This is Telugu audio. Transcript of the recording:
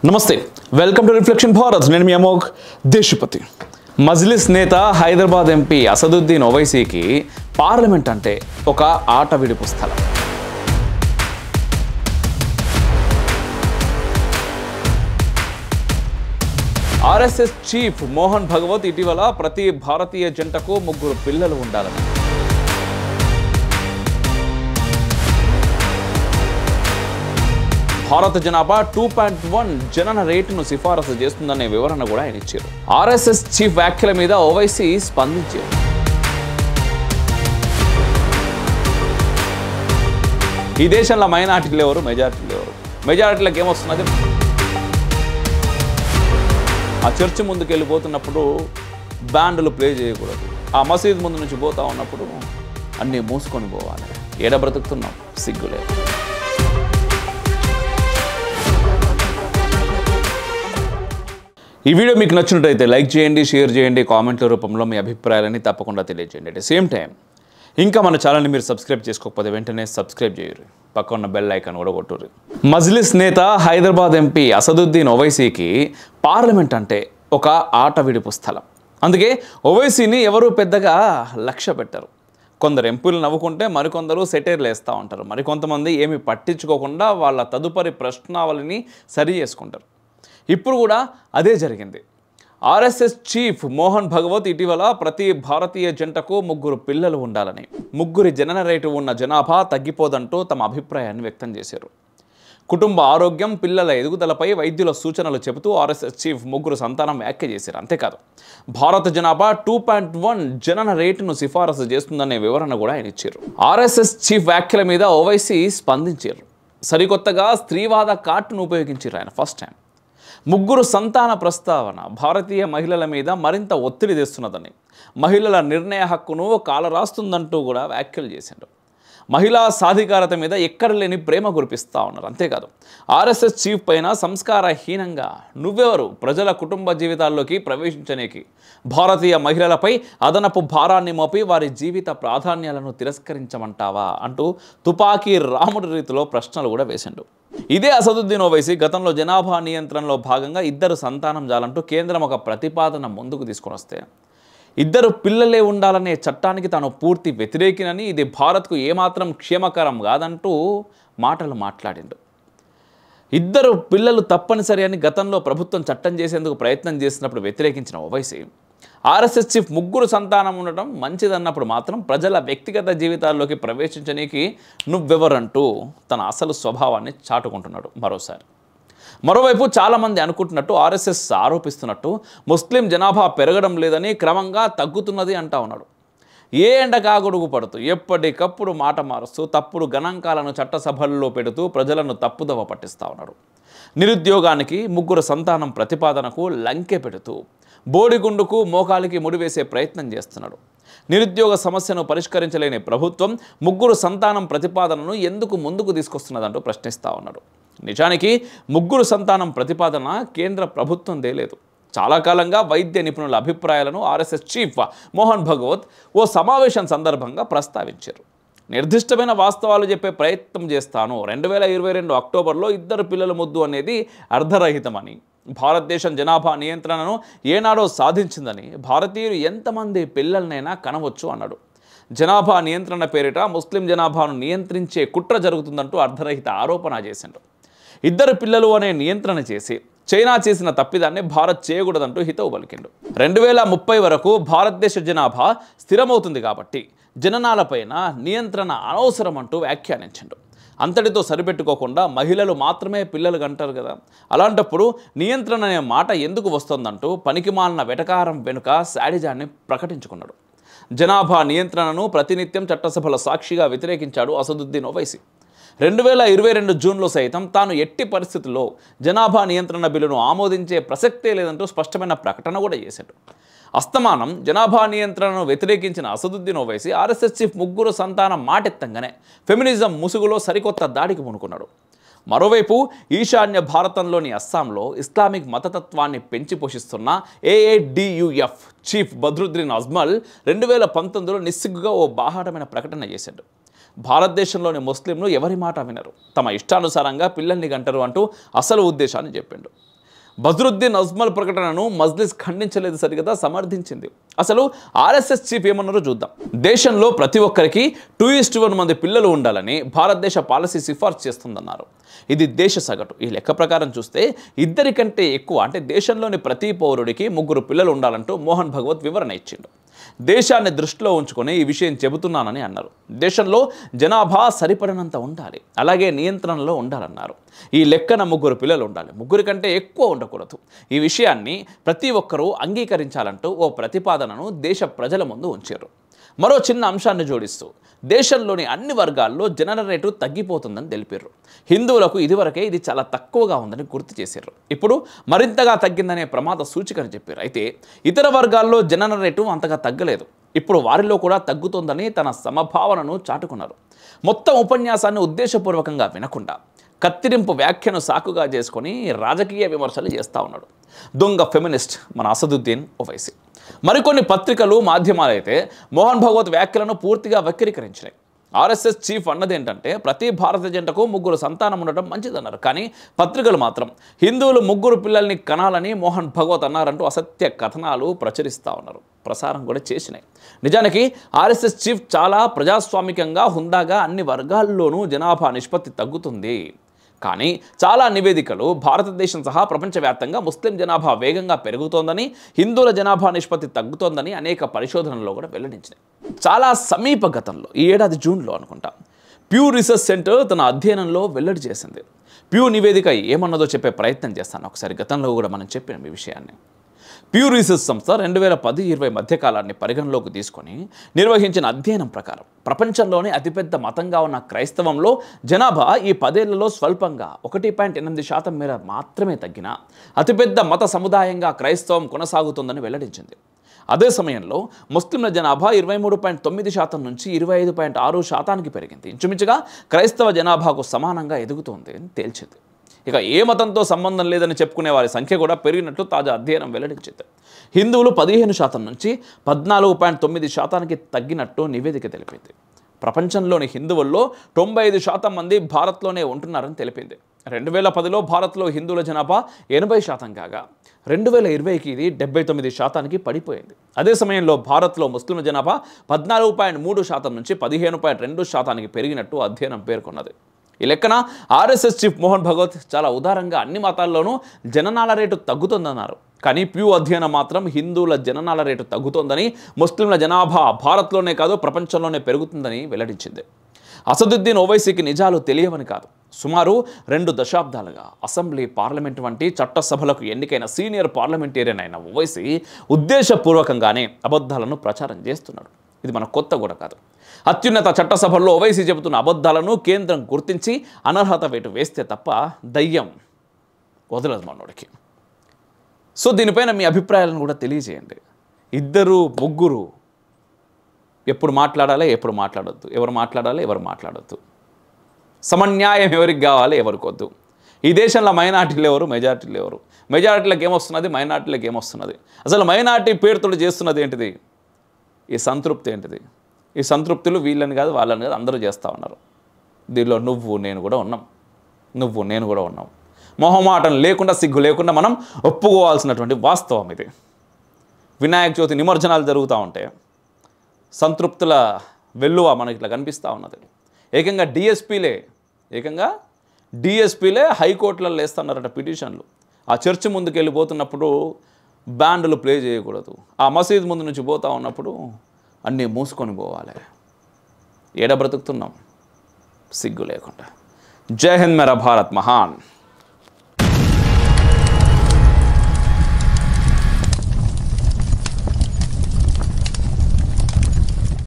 నమస్తే వెల్కమ్ టు రిఫ్లెక్షన్ భారత్ నేను మీ అమోఘ్ దేశపతి మజ్లిస్ నేత హైదరాబాద్ ఎంపీ అసదుద్దీన్ ఓవైసీకి పార్లమెంట్ అంటే ఒక ఆట విడుపు స్థలం. ఆర్ఎస్ఎస్ చీఫ్ మోహన్ భగవత్ ఇటీవల ప్రతి భారతీయ జంటకు 3 పిల్లలు ఉండాలని భారత జనాభా 2.1 జనన రేటును సిఫారసు చేస్తుందనే వివరణ కూడా ఆయన ఇచ్చారు. ఆర్ఎస్ఎస్ చీఫ్ వ్యాఖ్యల మీద ఓవైసీ స్పందించారు. ఈ దేశంలో మైనారిటీలు ఎవరు, మెజారిటీలు ఎవరు? మెజారిటీలకు ఏమొస్తున్నది? ఆ చర్చ్ ముందుకు వెళ్ళిపోతున్నప్పుడు బ్యాండ్లు ప్లే చేయకూడదు. ఆ మసీద్ ముందు నుంచి పోతా ఉన్నప్పుడు అన్నీ మూసుకొని పోవాలి. ఏడ బ్రతుకుతున్నాం, సిగ్గులేదు. ఈ వీడియో మీకు నచ్చినట్లయితే లైక్ చేయండి, షేర్ చేయండి, కామెంట్ల రూపంలో మీ అభిప్రాయాలని తప్పకుండా తెలియజేయండి. అట్ ద సేమ్ టైం ఇంకా మన ఛానల్ని మీరు సబ్స్క్రైబ్ చేసుకోకపోతే వెంటనే సబ్స్క్రైబ్ చేయరు, పక్కన ఉన్న బెల్ ఐకాన్ కూడా కొట్టుర్రు. మజ్లిస్ నేత హైదరాబాద్ ఎంపీ అసదుద్దీన్ ఓవైసీకి పార్లమెంట్ అంటే ఒక ఆట విడుపు స్థలం. అందుకే ఓవైసీని ఎవరూ పెద్దగా లక్ష్య పెట్టరు. కొందరు ఎంపీలు నవ్వుకుంటే మరికొందరు సెటైర్లు వేస్తూ ఉంటారు. మరికొంతమంది ఏమి పట్టించుకోకుండా వాళ్ళ తదుపరి ప్రశ్నావళిని సరి చేసుకుంటారు. ఇప్పుడు కూడా అదే జరిగింది. ఆర్ఎస్ఎస్ చీఫ్ మోహన్ భగవత్ ఇటీవల ప్రతి భారతీయ జంటకు 3 పిల్లలు ఉండాలని, 3 జనన రేటు ఉన్న జనాభా తగ్గిపోదంటూ తమ అభిప్రాయాన్ని వ్యక్తం చేశారు. కుటుంబ ఆరోగ్యం, పిల్లల ఎదుగుదలపై వైద్యుల సూచనలు చెబుతూ ఆర్ఎస్ఎస్ చీఫ్ 3 సంతానం వ్యాఖ్య చేశారు. అంతేకాదు భారత జనాభా 2.1 జనన రేటును సిఫారసు చేస్తుందనే వివరణ కూడా ఆయన ఇచ్చారు. ఆర్ఎస్ఎస్ చీఫ్ వ్యాఖ్యల మీద ఓవైసీ స్పందించారు. సరికొత్తగా స్త్రీవాద కార్డును ఉపయోగించారు ఆయన ఫస్ట్ టైం. 3 సంతాన ప్రస్తావన భారతీయ మహిళల మీద మరింత ఒత్తిడి తెస్తున్నదని, మహిళల నిర్ణయ హక్కును కాలరాస్తుందంటూ కూడా వ్యాఖ్యలు చేశారు. మహిళా సాధికారత మీద ఎక్కడ లేని ప్రేమ కురిపిస్తూ ఉన్నారు. అంతేకాదు ఆర్ఎస్ఎస్ చీఫ్ పైన సంస్కారహీనంగా నువ్వెవరు ప్రజల కుటుంబ జీవితాల్లోకి ప్రవేశించనేకి, భారతీయ మహిళలపై అదనపు భారాన్ని మోపి వారి జీవిత ప్రాధాన్యాలను తిరస్కరించమంటావా అంటూ తుపాకీ రాముడి రీతిలో ప్రశ్నలు కూడా వేసిండు. ఇదే అసదుద్దీన్ ఓవైసీ గతంలో జనాభా నియంత్రణలో భాగంగా 2 సంతానం చాలంటూ కేంద్రం ఒక ప్రతిపాదన ముందుకు తీసుకొని వస్తే 2 పిల్లలే ఉండాలనే చట్టానికి తాను పూర్తి వ్యతిరేకినని, ఇది భారత్కు ఏమాత్రం క్షేమకరం కాదంటూ మాటలు మాట్లాడిండు. 2 పిల్లలు తప్పనిసరి అని గతంలో ప్రభుత్వం చట్టం చేసేందుకు ప్రయత్నం చేసినప్పుడు వ్యతిరేకించిన ఓవైసీ ఆర్ఎస్ఎస్ చీఫ్ 3 సంతానం ఉండటం మంచిదన్నప్పుడు మాత్రం ప్రజల వ్యక్తిగత జీవితాల్లోకి ప్రవేశించడానికి నువ్వెవరంటూ తన అసలు స్వభావాన్ని చాటుకుంటున్నాడు మరోసారి. మరోవైపు చాలామంది అనుకుంటున్నట్టు, ఆర్ఎస్ఎస్ ఆరోపిస్తున్నట్టు ముస్లిం జనాభా పెరగడం లేదని, క్రమంగా తగ్గుతున్నది అంటా ఉన్నాడు. ఏ ఎండకా గొడుగు పడుతూ ఎప్పటికప్పుడు మాట మారుస్తూ తప్పుడు గణాంకాలను చట్టసభల్లో పెడుతూ ప్రజలను తప్పుదవ పట్టిస్తూ ఉన్నాడు. నిరుద్యోగానికి, 3 సంతానం ప్రతిపాదనకు లంకె పెడుతూ బోడిగుండుకు మోకాలికి ముడివేసే ప్రయత్నం చేస్తున్నాడు. నిరుద్యోగ సమస్యను పరిష్కరించలేని ప్రభుత్వం 3 సంతానం ప్రతిపాదనను ఎందుకు ముందుకు తీసుకొస్తున్నదంటూ ప్రశ్నిస్తూ ఉన్నాడు. నిజానికి 3 సంతానం ప్రతిపాదన కేంద్ర ప్రభుత్వం తేలేదు. చాలా కాలంగా వైద్య నిపుణుల అభిప్రాయాలను ఆర్ఎస్ఎస్ చీఫ్ మోహన్ భగవత్ ఓ సమావేశం సందర్భంగా ప్రస్తావించారు. నిర్దిష్టమైన వాస్తవాలు చెప్పే ప్రయత్నం చేస్తాను, 2022 అక్టోబర్లో 2 పిల్లల ముద్దు అనేది అర్ధరహితమని, భారతదేశం జనాభా నియంత్రణను ఏనాడో సాధించిందని, భారతీయులు ఎంతమంది పిల్లలనైనా కనవచ్చు అన్నాడు. జనాభా నియంత్రణ పేరిట ముస్లిం జనాభాను నియంత్రించే కుట్ర జరుగుతుందంటూ అర్ధరహిత ఆరోపణ చేసిండు. 2 పిల్లలు అనే నియంత్రణ చేసి చైనా చేసిన తప్పిదాన్ని భారత్ చేయకూడదంటూ హితవు పలికిండు. 2030 వరకు భారతదేశ జనాభా స్థిరమవుతుంది కాబట్టి జననాలపైన నియంత్రణ అనవసరం అంటూ వ్యాఖ్యానించిండు. అంతటితో సరిపెట్టుకోకుండా మహిళలు మాత్రమే పిల్లలు కంటారు కదా, అలాంటప్పుడు నియంత్రణ అనే మాట ఎందుకు వస్తుందంటూ పనికిమాలిన వెటకారం వెనుక శాడిజాన్ని ప్రకటించుకున్నాడు. జనాభా నియంత్రణను ప్రతినిత్యం చట్టసభల సాక్షిగా వ్యతిరేకించాడు అసదుద్దీన్ ఓవైసీ. 2022 జూన్లో సైతం తాను ఎట్టి పరిస్థితుల్లో జనాభా నియంత్రణ బిల్లును ఆమోదించే ప్రసక్తే లేదంటూ స్పష్టమైన ప్రకటన కూడా చేశాడు. అస్తమానం జనాభా నియంత్రణను వ్యతిరేకించిన అసదుద్దీన్ ఓవైసీ ఆర్ఎస్ఎస్ చీఫ్ 3 సంతానం మాటెత్తంగానే ఫెమినిజం ముసుగులో సరికొత్త దాడికి పూనుకున్నాడు. మరోవైపు ఈశాన్య భారతంలోని అస్సాంలో ఇస్లామిక్ మతతత్వాన్ని పెంచి పోషిస్తున్న ఏఐడియుఎఫ్ చీఫ్ బద్రుద్దీన్ అజ్మల్ 2019లో నిస్సిగ్గుగా ఓ బాహాటమైన ప్రకటన చేశాడు. భారతదేశంలోని ముస్లింలు ఎవరి మాట వినరు, తమ ఇష్టానుసారంగా పిల్లల్ని గంటరు అంటూ అసలు ఉద్దేశాన్ని చెప్పిండు. బద్రుద్దీన్ అజ్మల్ ప్రకటనను మజ్లిస్ ఖండించలేదు సరిగదా, సమర్థించింది. అసలు ఆర్ఎస్ఎస్ చీఫ్ ఏమన్నారో చూద్దాం. దేశంలో ప్రతి ఒక్కరికి 2:1 మంది పిల్లలు ఉండాలని భారతదేశ పాలసీ సిఫార్సు చేస్తుందన్నారు. ఇది దేశ సగటు. ఈ లెక్క ప్రకారం చూస్తే ఇద్దరికంటే ఎక్కువ, అంటే దేశంలోని ప్రతి పౌరుడికి 3 పిల్లలు ఉండాలంటూ మోహన్ భగవత్ వివరణ ఇచ్చిండు. దేశాన్ని దృష్టిలో ఉంచుకొని ఈ విషయం చెబుతున్నానని అన్నారు. దేశంలో జనాభా సరిపడినంత ఉండాలి, అలాగే నియంత్రణలో ఉండాలన్నారు. ఈ లెక్కన 3 పిల్లలు ఉండాలి, 3 కంటే ఎక్కువ ఉండకూడదు. ఈ విషయాన్ని ప్రతి ఒక్కరూ అంగీకరించాలంటూ ఓ ప్రతిపాదనను దేశ ప్రజల ముందు ఉంచారు. మరో చిన్న అంశాన్ని జోడిస్తూ దేశంలోని అన్ని వర్గాల్లో జనన రేటు తగ్గిపోతుందని తెలిపారు. హిందువులకు ఇదివరకే ఇది చాలా తక్కువగా ఉందని గుర్తు చేశారు. ఇప్పుడు మరింతగా తగ్గిందనే ప్రమాద సూచికని చెప్పారు. అయితే ఇతర వర్గాల్లో జనన రేటు అంతగా తగ్గలేదు, ఇప్పుడు వారిలో కూడా తగ్గుతోందని తన సమభావనను చాటుకున్నారు. మొత్తం ఉపన్యాసాన్ని ఉద్దేశపూర్వకంగా వినకుండా కత్తిరింపు వ్యాఖ్యను సాకుగా చేసుకొని రాజకీయ విమర్శలు చేస్తూ ఉన్నాడు దొంగ ఫెమినిస్ట్ మన అసదుద్దీన్ ఓవైసీ. మరికొన్ని పత్రికలు, మాధ్యమాలు అయితే మోహన్ భగవత్ వ్యాఖ్యలను పూర్తిగా వక్రీకరించినాయి. ఆర్ఎస్ఎస్ చీఫ్ అన్నది ఏంటంటే ప్రతి భారత జంటకు 3 సంతానం ఉండడం మంచిదన్నారు. కానీ పత్రికలు మాత్రం హిందువులు 3 పిల్లల్ని కనాలని మోహన్ భగవత్ అన్నారంటూ అసత్య కథనాలు ప్రచురిస్తూ ఉన్నారు, ప్రసారం కూడా చేసినాయి. నిజానికి ఆర్ఎస్ఎస్ చీఫ్ చాలా ప్రజాస్వామికంగా, హుందాగా అన్ని వర్గాల్లోనూ జనాభా నిష్పత్తి తగ్గుతుంది. కానీ చాలా నివేదికలు భారతదేశం సహా ప్రపంచవ్యాప్తంగా ముస్లిం జనాభా వేగంగా పెరుగుతోందని, హిందువుల జనాభా నిష్పత్తి తగ్గుతోందని అనేక పరిశోధనల్లో కూడా వెల్లడించినాయి. చాలా సమీప గతంలో, ఈ ఏడాది జూన్లో అనుకుంటా, ప్యూ రీసెర్చ్ సెంటర్ తన అధ్యయనంలో వెల్లడి చేసింది. ప్యూ నివేదిక ఏమన్నదో చెప్పే ప్రయత్నం చేస్తాను. ఒకసారి గతంలో కూడా మనం చెప్పిన ఈ విషయాన్ని. ప్యూ రీసెర్చ్ సంస్థ 2010-20 మధ్యకాలాన్ని పరిగణలోకి తీసుకొని నిర్వహించిన అధ్యయనం ప్రకారం ప్రపంచంలోనే అతిపెద్ద మతంగా ఉన్న క్రైస్తవంలో జనాభా ఈ 10 ఏళ్లలో స్వల్పంగా 1.8% మేర మాత్రమే తగ్గినా అతిపెద్ద మత సముదాయంగా క్రైస్తవం కొనసాగుతుందని వెల్లడించింది. అదే సమయంలో ముస్లింల జనాభా 23.9% నుంచి 25.6%కి పెరిగింది. ఇంచుమించుగా క్రైస్తవ జనాభాకు సమానంగా ఎదుగుతోంది అని తేల్చింది. ఇక ఏ మతంతో సంబంధం లేదని చెప్పుకునే వారి సంఖ్య కూడా పెరిగినట్లు తాజా అధ్యయనం వెల్లడించింది. హిందువులు 15% నుంచి 14.9%కి తగ్గినట్టు నివేదిక తెలిపింది. ప్రపంచంలోని హిందువుల్లో 95% మంది భారత్లోనే ఉంటున్నారని తెలిపింది. 2010లో భారత్లో హిందువుల జనాభా 80% కాగా 2020కి ఇది 79%కి పడిపోయింది. అదే సమయంలో భారత్లో ముస్లింల జనాభా 14.3% నుంచి 15.2%కి పెరిగినట్టు అధ్యయనం పేర్కొన్నది. ఈ లెక్కన ఆర్ఎస్ఎస్ చీఫ్ మోహన్ భగవత్ చాలా ఉదారంగా అన్ని మతాల్లోనూ జననాల రేటు తగ్గుతుందన్నారు. కానీ ప్యూ అధ్యయనం మాత్రం హిందువుల జననాల రేటు తగ్గుతోందని, ముస్లింల జనాభా భారత్లోనే కాదు ప్రపంచంలోనే పెరుగుతుందని వెల్లడించింది. అసదుద్దీన్ ఓవైసీకి నిజాలు తెలియవని కాదు, సుమారు 2 దశాబ్దాలుగా అసెంబ్లీ, పార్లమెంట్ వంటి చట్టసభలకు ఎన్నికైన సీనియర్ పార్లమెంటేరియన్ అయిన ఓవైసీ ఉద్దేశపూర్వకంగానే అబద్ధాలను ప్రచారం చేస్తున్నాడు. ఇది మన కొత్త కూడా కాదు. అత్యున్నత చట్టసభల్లో ఓవైసీ చెబుతున్న అబద్ధాలను కేంద్రం గుర్తించి అనర్హత వేటు వేస్తే తప్ప దయ్యం వదలదు మనోడికి. సో దీనిపైన మీ అభిప్రాయాలను కూడా తెలియజేయండి. 2, 3 ఎప్పుడు మాట్లాడాలి, ఎప్పుడు మాట్లాడొద్దు, ఎవరు మాట్లాడాలి, ఎవరు మాట్లాడొద్దు, సమన్యాయం ఎవరికి కావాలి, ఎవరికి వద్దు. ఈ దేశంలో మైనార్టీలు ఎవరు, మెజార్టీలు ఎవరు, మెజారిటీలకు ఏమొస్తున్నది, మైనార్టీలకు ఏమొస్తున్నది, అసలు మైనార్టీ పేరుతో చేస్తున్నది ఏంటిది, ఈ సంతృప్తి ఏంటిది? ఈ సంతృప్తులు వీళ్ళని కాదు, వాళ్ళని కాదు, అందరూ చేస్తూ ఉన్నారు. దీనిలో నువ్వు నేను కూడా ఉన్నాం. మొహమాటం లేకుండా, సిగ్గు లేకుండా మనం ఒప్పుకోవాల్సినటువంటి వాస్తవం ఇది. వినాయక చవితి నిమజ్జనాలు జరుగుతూ ఉంటే సంతృప్తుల వెల్లువ మనకి ఇట్లా కనిపిస్తూ ఉన్నది. ఏకంగా డిఎస్పీలే హైకోర్టులలో వేస్తున్నారట పిటిషన్లు. ఆ చర్చి ముందుకు వెళ్ళిపోతున్నప్పుడు బ్యాండ్లు ప్లే చేయకూడదు, ఆ మసీద్ ముందు నుంచి పోతూ ఉన్నప్పుడు అన్నీ మూసుకొని పోవాలి. ఏడ బ్రతుకుతున్నాం సిగ్గు లేకుండా. జై హింద్, మేరా భారత్ మహాన్.